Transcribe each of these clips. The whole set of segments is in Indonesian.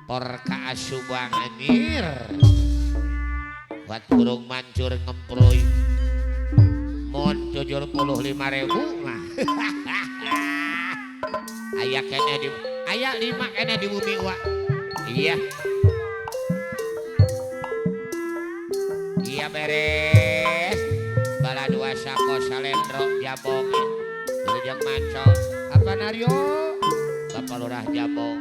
porka asubang anjir buat burung mancur ngemproy mon 75.000 mah aya kene di aya 5 kene di bumi wa iya iya beres bala 2 sako salendro jabong jeung mancol apa nario Bapak Lurah Jabong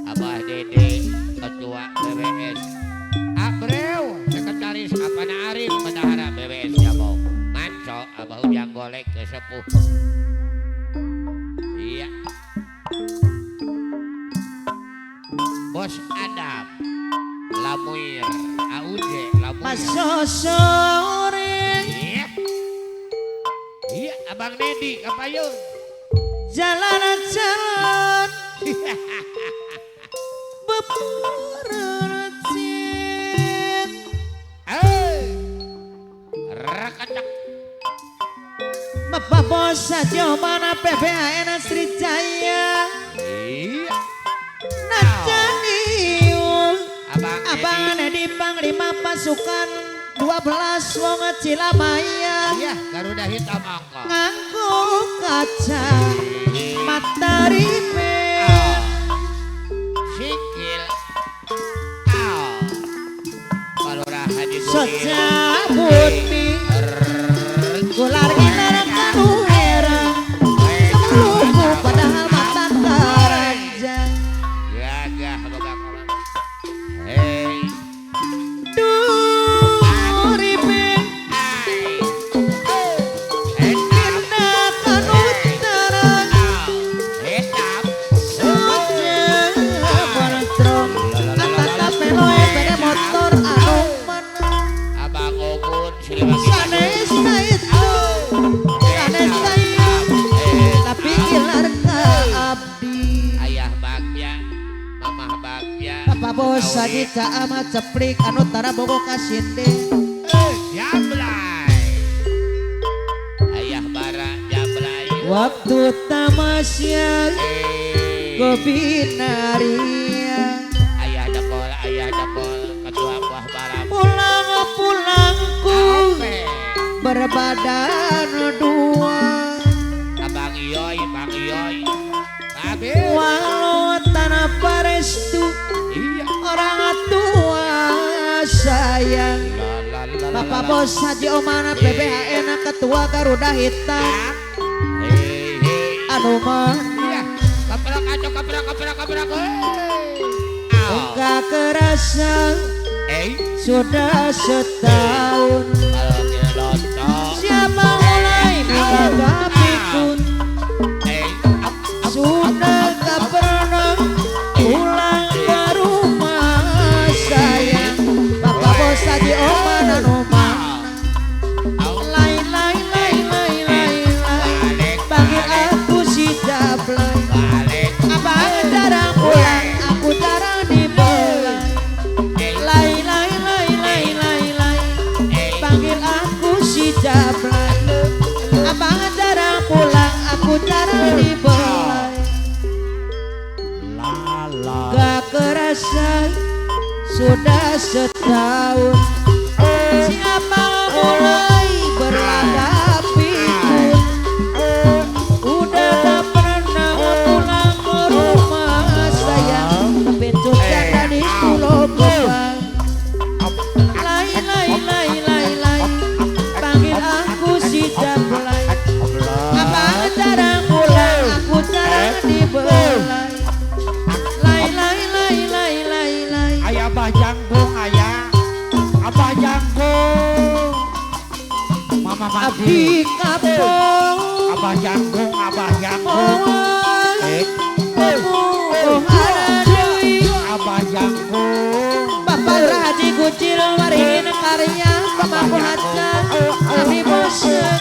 Abah Dede Ketua BWS Abreu Sekretaris Apana Arif Bendahara BWS Jabong Manco Abah Ujang Golek ke sepuh iya Bos Adam Lamuir AUJ Lamuir Masosore iya iya Abang Nedi Kapayun jalan bebercin rakacak Bapak Bos saja mana PPAN Srijaya iya Najaniul Abang Nedi Panglima pasukan 12 wong Cilamaya iya Garuda Hitam angka nganggo kaca matahari sikil Palurah Haji sejabut mi gular gilar kanuhera kemeluku padahal matan keranjang gagah bagakolan hei duripin pindah kanutarang hitam bertrong atata peloe beda motor anu menang Abang Ogun Siliwangi sanes na itu sanes saya tapi gilar ka abdi Ayah Bagja Mamah Bagja Bapak Bos sagita amat ceplik anu tara bogo kasinde Jablay Ayah Bara Jablay waktu tamasya kebinaria Ayah Dekol Ketua Buah Baram pulangku berbadan dua Abang Iyoy Bang Iyoy Babil walau tanah parestu iya orang tua sayang Bapak Bos Haji Omana PBHN Ketua Garuda Hitam hei anu mana iya kaprak aco kaprak enggak kerasa sudah setahun kalau kita lontong siapa mulai menjaga pikun sudah tak pernah pulang ke rumah sayang Bapak Bos Haji Oman anu mana lain panggil aku si Jablay balik abang jarang pulang aku jarang dibelai lain panggil aku si Jablay abang jarang pulang aku jarang dibelai gak kerasa sudah setahun siapa mulai berlagak pikun udah tak pernah pulang ke rumah sayang pintu janda di Pulau Gebang lain panggil aku si Jablay abang jarang pulang aku jarang dibelai lain Ayah Abah Janggung, ayah Abah Janggung, Mama abdi Mandi, kapong Abah Janggung, Abah Janggung, Abah Janggung, Bapak Lurah Haji Kucil Waringin karya pemangku haja Abi bosen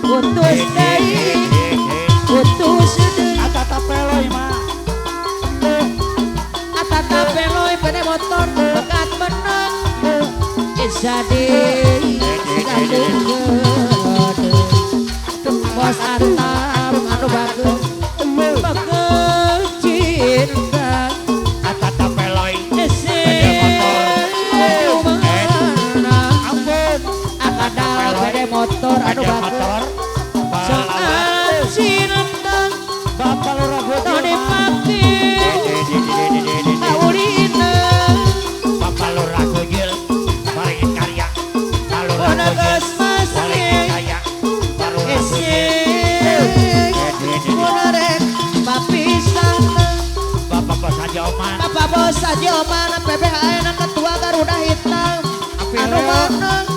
utus deui utus deui Atata peloy mah, atata peloy pada motor bekat menang isa deui bos antam anu bagus cinta Saji Oman PBHN ketua Garuda Hitam anu menang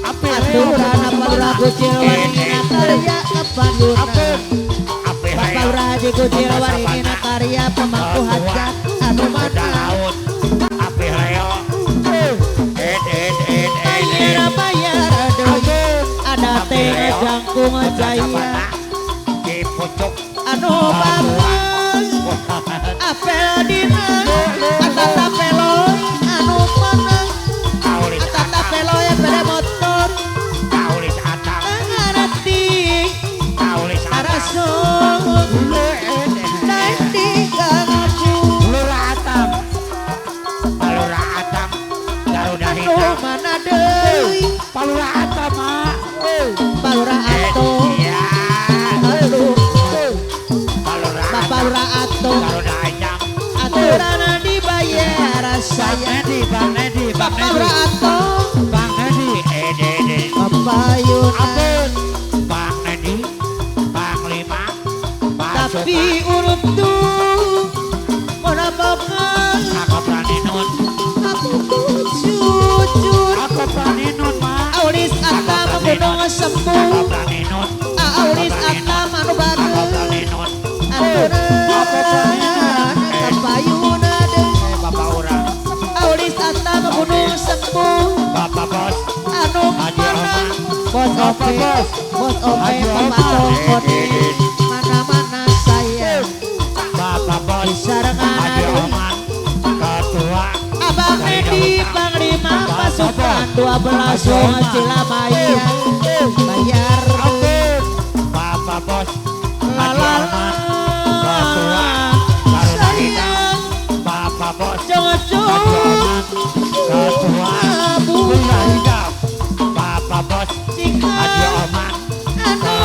aturana Palura Kucil Waringin karya kepayuna Palura Haji Kucil Waringin karya pemangku hajat anu menang bayar deui ada teh jangkung jaya anu bagus apel dina atata peloy anu menang atata peloy pada motor ngarati arasong nanti kangaku anu mana deui Palura Atam mak Palura Atom aduh Palura Atom aturana dibayar saya Bang Nedi Palura Atom Bang Nedi kepayuna Bang Nedi Panglima tapi urut tuh menampakan Aku berani nun aku jujur Aku berani nun mak Aulis Atam gunung sembuh Aku berani nun Aulis Atam anu Aku bagus berani nun aturana kepayuna deui Bapak orang Aulis Atam gunung sembuh Bapak bos anu menang bos oke Haji pemantau Oman. kode mana-mana saya Bapak bos disarengan Haji aduh Oman Ketua Abang Nedi Panglima pasukan 12 Sungai Cilamaya bayar Bapak bos Haji lalala Oman Ketua Garuda Hitam sayang Bapak bos jangan Haji Oman Ketua abu Garuda Hitam Bapak bos jika Haji Oman anu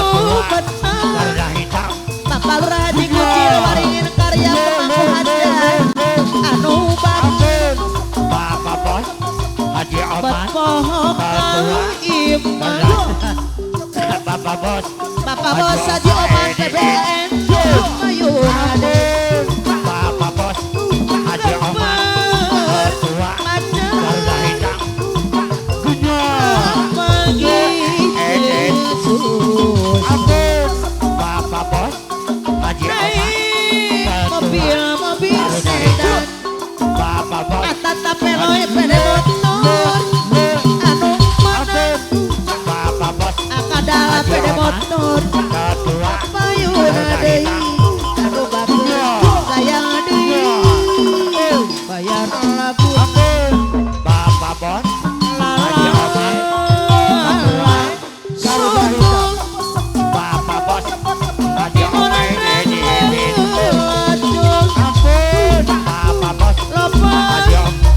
benar Garuda Hitam Bapak Lurah Haji Kucil Waringin karya pemangku hajat anu bagus Bapak bos Haji Oman berpohongan iman Bapak bos Bapak Bos Haji Oman PBN Mayuna Bapak bos Haji Oman Ketua Garuda Hitam bagi Yesus Bapak bos Haji Oman mobil sedan Bapak bos atata peloy pede motor anu menang Bapak bos akadala pede motor Ketua payuna deui anu bagus sayang deui bayar lagu Bapak bos Haji Oman sombong Bapak bos Haji Oman Bapak bos Haji Oman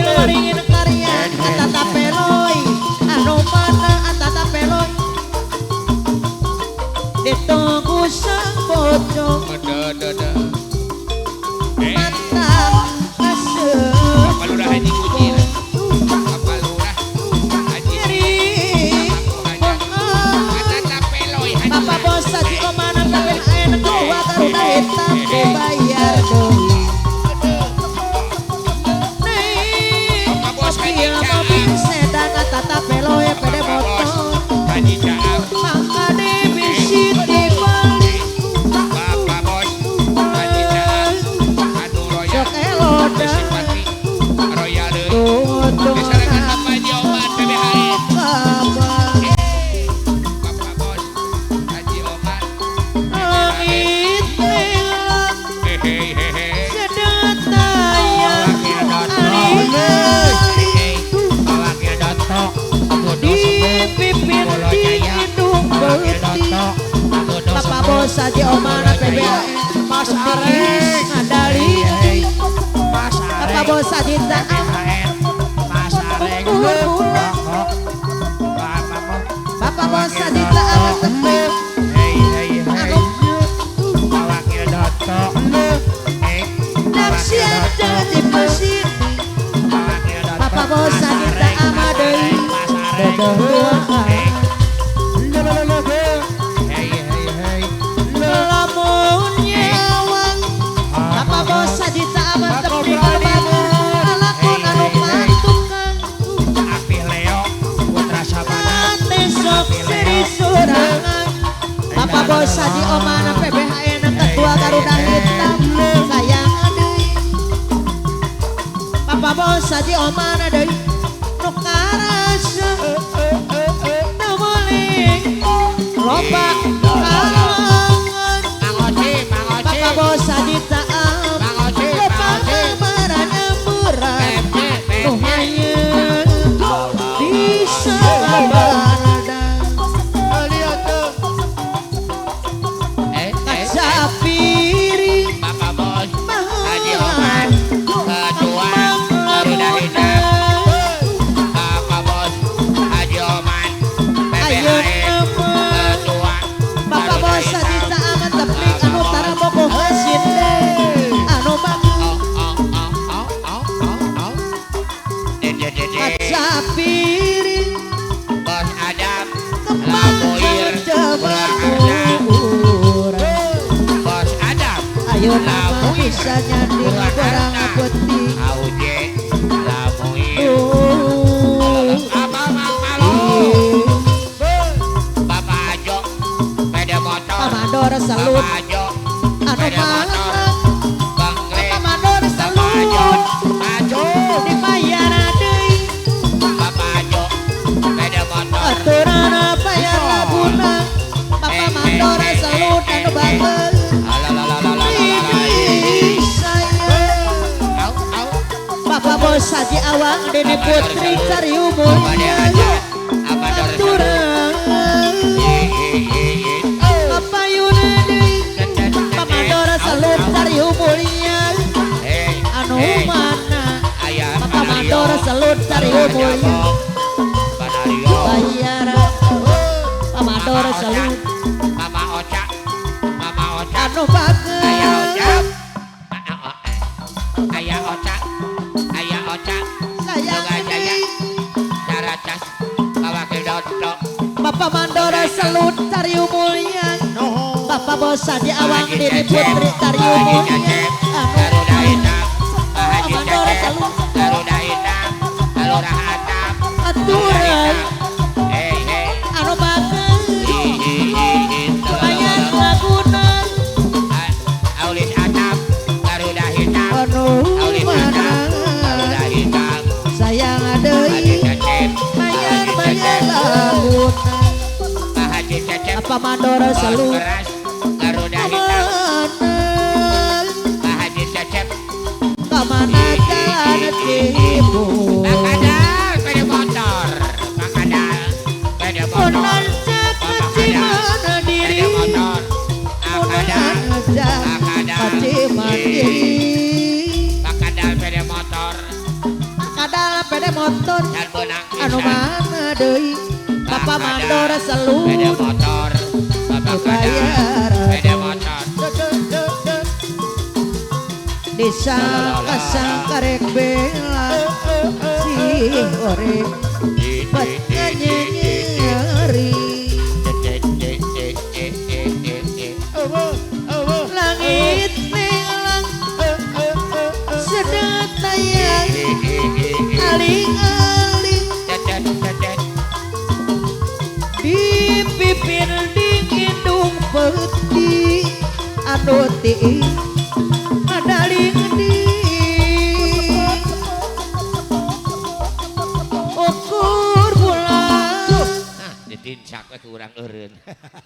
Waringin karya atata peloy anu mana atata peloy ditunggu sang bocong mantap kasih Palura Haji Kucil Palura Haji Atata Peloy Haji Bapak Bos Haji Oman PBHN ketua Garuda Hitam dibayar deui Bapak Bos Haji mobil sedan atata peloy pede Bapak Bos motor Haji Caam maka debisit dibalik Bapak Bos Haji Caam anu royal sok eloda Besipati royal deui tunggu disarankan Bapak Haji Oman PBHN Bapak Bos Haji Oman langit hilang hehehe sedataya Wakil Dato di pipin di hidung beuti Bapak Bos Haji Oman PBHN Mas Arek ngadali Mas Bapak Bos Haji Caam Mas Arek Bapak Bos Haji Caam tepuk anu Wakil Dato naksian jadi mesin Wakil Dato Bapak Bos Haji Caam deui lamun Bos Haji Oman PBHN Ketua Garuda Hitam sayang deui Papa Bos Haji Oman deui nu karasa nu muling loba kalangan Papa Bos Haji Taam loba kamarana murah nu hayang di sabaraha Sapiri Bapak Bos Haji Oman Ketua Garuda Hitam Bapak Bos Haji Oman PBHN Ketua Bapak Bos Haji Taam teplik anu tara boboh hasin anu Sapiri Bos Adam kepanjang jebur Bos Adam ayo nama bisa nyandi barang putih Auje Lamuir Apa Mang Malu Bapak Ajo Sepeda motor Pamador salut Bapak Ajo anu Sepeda motor malang Bang Gre Pamador Bapak Ajo salut Ajo dibayar deui Bapak Ajo Sepeda motor aturan bayar laguna Papa Mandor salut anu bageus Papa Bos Haji Awang Deni Putri Cariu Mulya aturan apa yunadi Papa Mandor salut Cariu Mulya anu mana Papa Mandor salut Cariu Mulya bayar Papa Mandor salut Mama Oca anu bageus Ayah Oca sayang Jaya Caracas Wakil Dodo Papa Mandor salut Cariu Mulya Papa Bos Haji Awang Deni Putri Cariu Mulya Garuda Hitam Haji Mandor Cecep salut Garuda Hitam Lurah Atap aturan anu bageus bayar laguna Aulis Atap Garuda Hitam anu Aulis mana Atap Garuda Hitam sayang Haji deui Cecep bayar laguna Haji Cecep Papa Mandor Bos salut Beras Garuda Hitam amanah Haji Cecep kamana jalan tipu Bakadal sepeda motor Bakadal sepeda motor Onan cakacimana diri sepeda motor Bakadal Kacimandiri Bakadal sepeda motor Kadal pede motor dan benang anu pisan mana deui Papa Mandor sepeda salut motor Bakadal bayar sepeda motor disangka-sangka rek bela si ore nyeri langit melang sedet tayang aling-aling di pipin di kidung peti anu tiing adaling di ukur bulan ditinsak we kurang eureun